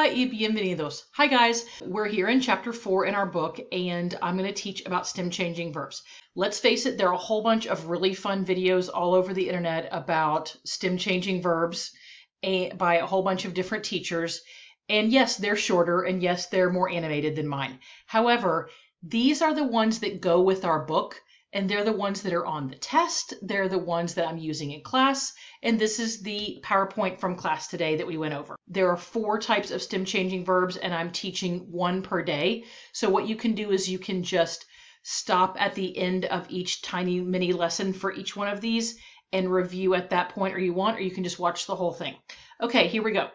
Hola y bienvenidos. Hi guys, we're here in chapter 4 in our book and I'm going to teach about stem changing verbs. Let's face it, there are a whole bunch of really fun videos all over the internet about stem changing verbs by a whole bunch of different teachers. And yes, they're shorter and yes, they're more animated than mine. However, these are the ones that go with our book. And they're the ones that are on the test. They're the ones that I'm using in class. And this is the PowerPoint from class today that we went over. There are 4 types of stem changing verbs and I'm teaching 1 per day. So what you can do is you can just stop at the end of each tiny mini lesson for each one of these and review at that point or you can just watch the whole thing. Okay, here we go.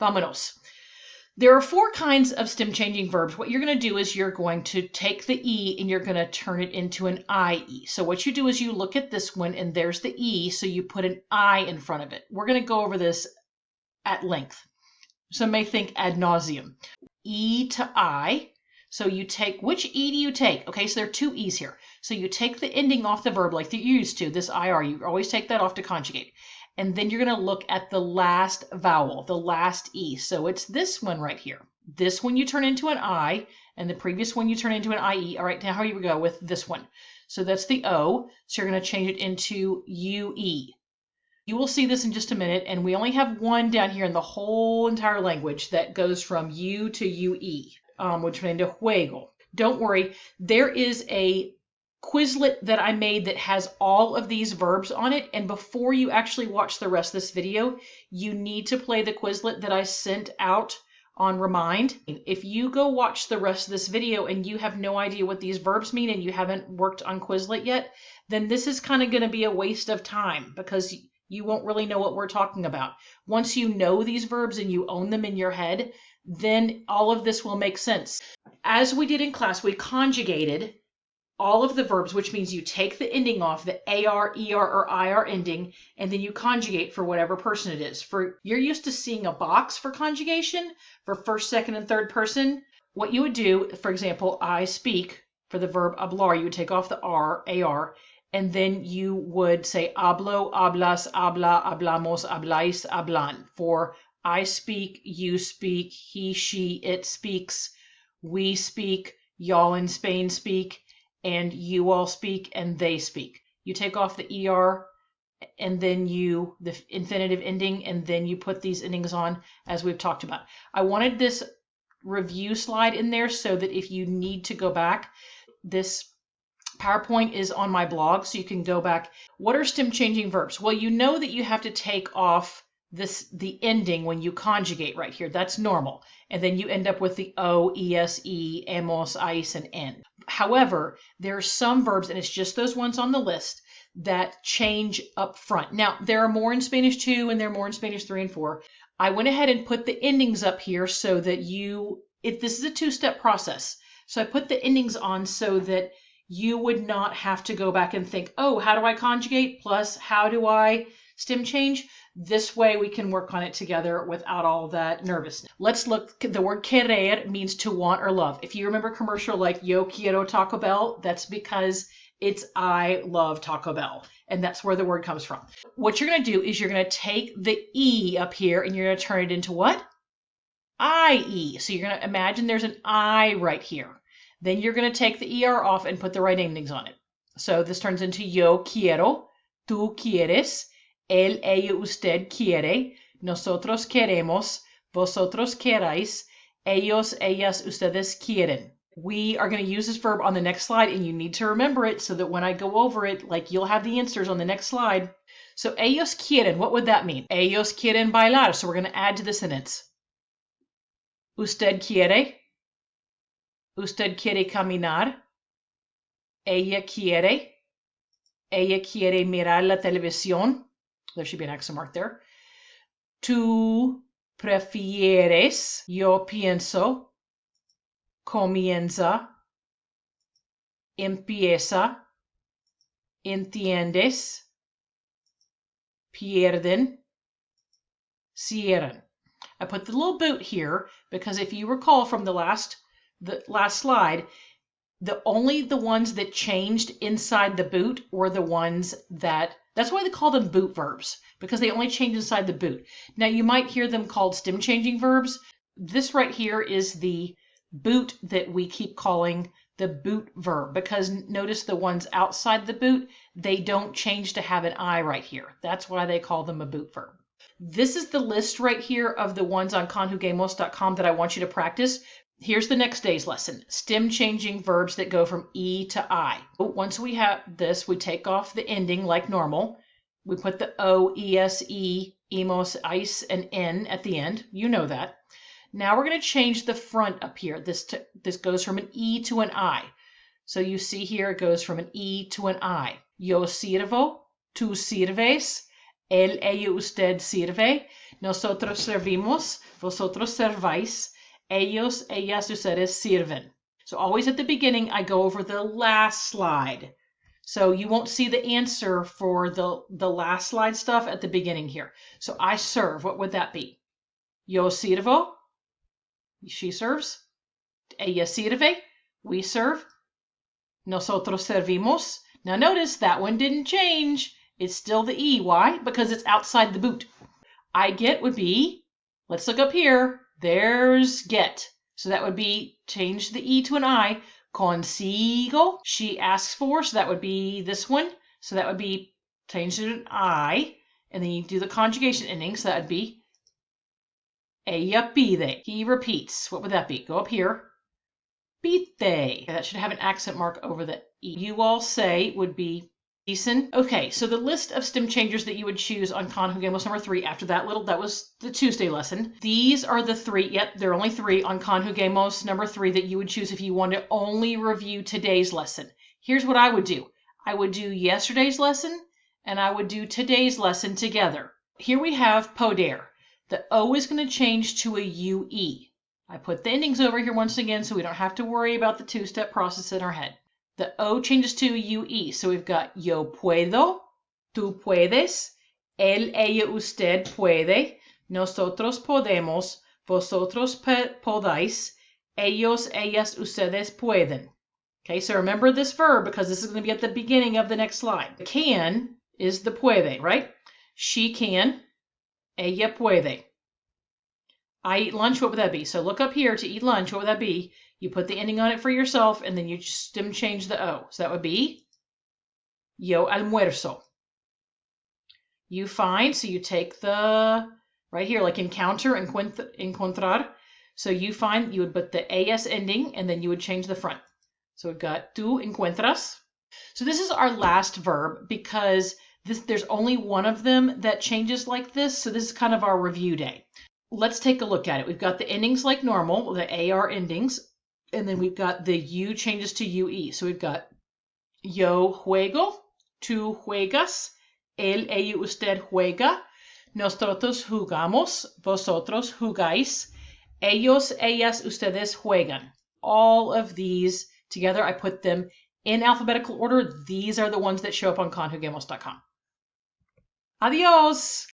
Vámonos. There are 4 kinds of stem changing verbs. What you're going to do is you're going to take the E and you're going to turn it into an IE. So what you do is you look at this one and there's the E, so you put an I in front of it. We're going to go over this at length. Some may think ad nauseum. E to I. So you take, which E do you take? Okay, so there are 2 E's here. So you take the ending off the verb like you used to, this IR. You always take that off to conjugate. And then you're going to look at the last vowel, the last E. So it's this one right here. This one you turn into an I, and the previous one you turn into an IE. All right, now here we go with this one. So that's the O. So you're going to change it into UE. You will see this in just a minute, and we only have one down here in the whole entire language that goes from U to UE, which means to juego. Don't worry, there is a Quizlet that I made that has all of these verbs on it, and before you actually watch the rest of this video, you need to play the Quizlet that I sent out on Remind. If you go watch the rest of this video and you have no idea what these verbs mean and you haven't worked on Quizlet yet, then this is kind of going to be a waste of time because you won't really know what we're talking about. Once you know these verbs and you own them in your head, then all of this will make sense. As we did in class, we conjugated all of the verbs, which means you take the ending off, the AR, ER, or IR ending, and then you conjugate for whatever person it is. You're used to seeing a box for conjugation for first, second, and third person. What you would do, for example, I speak, for the verb hablar, you would take off the R, AR, and then you would say hablo, hablas, habla, hablamos, habláis, hablan. For I speak, you speak, he, she, it speaks, we speak, y'all in Spain speak, and you all speak, and they speak. You take off the ER, and then the infinitive ending, and then you put these endings on, as we've talked about. I wanted this review slide in there so that if you need to go back, this PowerPoint is on my blog, so you can go back. What are stem changing verbs? Well, you know that you have to take off the ending when you conjugate right here. That's normal. And then you end up with the O, ES, E, hemos, ais, and N. However, there are some verbs, and it's just those ones on the list, that change up front. Now, there are more in Spanish 2 and there are more in Spanish 3 and 4. I went ahead and put the endings up here so that this is a 2-step process. So I put the endings on so that you would not have to go back and think, oh, how do I conjugate? Plus, how do I stem change? This way we can work on it together without all that nervousness. Let's look. The word querer means to want or love. If you remember commercial like Yo Quiero Taco Bell, that's because it's I love Taco Bell. And that's where the word comes from. What you're going to do is you're going to take the E up here and you're going to turn it into what? IE. So you're going to imagine there's an I right here. Then you're going to take the ER off and put the right endings on it. So this turns into yo quiero, tú quieres, él, ella, usted quiere, nosotros queremos, vosotros queráis, ellos, ellas, ustedes quieren. We are going to use this verb on the next slide, and you need to remember it so that when I go over it, like you'll have the answers on the next slide. So ellos quieren, what would that mean? Ellos quieren bailar, so we're going to add to the sentence. Usted quiere. Usted quiere caminar. Ella quiere mirar la televisión. There should be an accent mark there. Tú prefieres, yo pienso, comienza, empieza, entiendes, pierden, cierran. I put the little boot here because if you recall from the last slide, only the ones that changed inside the boot were the ones that's why they call them boot verbs, because they only change inside the boot. Now you might hear them called stem changing verbs. This right here is the boot that we keep calling the boot verb, because notice the ones outside the boot, they don't change to have an I right here. That's why they call them a boot verb. This is the list right here of the ones on conjugamos.com that I want you to practice. Here's the next day's lesson. Stem changing verbs that go from E to I. Once we have this, we take off the ending like normal. We put the O, ES, E, emos, ice, and N at the end. You know that. Now we're going to change the front up here. This goes from an E to an I. So you see here it goes from an E to an I. Yo sirvo, tú sirves, él, ella, usted sirve, nosotros servimos, vosotros serváis, ellos, ellas, ustedes sirven. So always at the beginning I go over the last slide. So you won't see the answer for the last slide stuff at the beginning here. So I serve, what would that be? Yo sirvo, she serves. Ella sirve, we serve. Nosotros servimos. Now notice that one didn't change. It's still the E. Why? Because it's outside the boot. I get would be, let's look up here. There's get. So that would be, change the E to an I. Consigo, she asks for, so that would be this one. So that would be, change to an I. And then you do the conjugation ending, so that would be ella pide. He repeats. What would that be? Go up here. Pide. That should have an accent mark over the E. You all say would be dicen. Okay, so the list of stem changers that you would choose on Conjugamos number 3 after that was the Tuesday lesson. These are the 3, there are only 3 on Conjugamos number 3 that you would choose if you want to only review today's lesson. Here's what I would do. I would do yesterday's lesson and I would do today's lesson together. Here we have poder. The O is going to change to a UE. I put the endings over here once again so we don't have to worry about the two-step process in our head. The O changes to a UE. So we've got yo puedo, tú puedes, él, ella, usted puede, nosotros podemos, vosotros podáis, ellos, ellas, ustedes pueden. Okay, so remember this verb because this is going to be at the beginning of the next slide. The can is the puede, right? She can. Ella puede. I eat lunch, what would that be? So look up here to eat lunch, what would that be? You put the ending on it for yourself and then you stem change the O. So that would be yo almuerzo. You find, so you take the, right here, like encounter, encontrar. So you find, you would put the AS ending and then you would change the front. So we've got tú encuentras. So this is our last verb because there's only one of them that changes like this. So this is kind of our review day. Let's take a look at it. We've got the endings like normal, the AR endings, and then we've got the U changes to UE. So we've got yo juego, tú juegas, él, ella, usted juega, nosotros jugamos, vosotros jugáis, ellos, ellas, ustedes juegan. All of these together, I put them in alphabetical order. These are the ones that show up on conjugamos.com. Adios!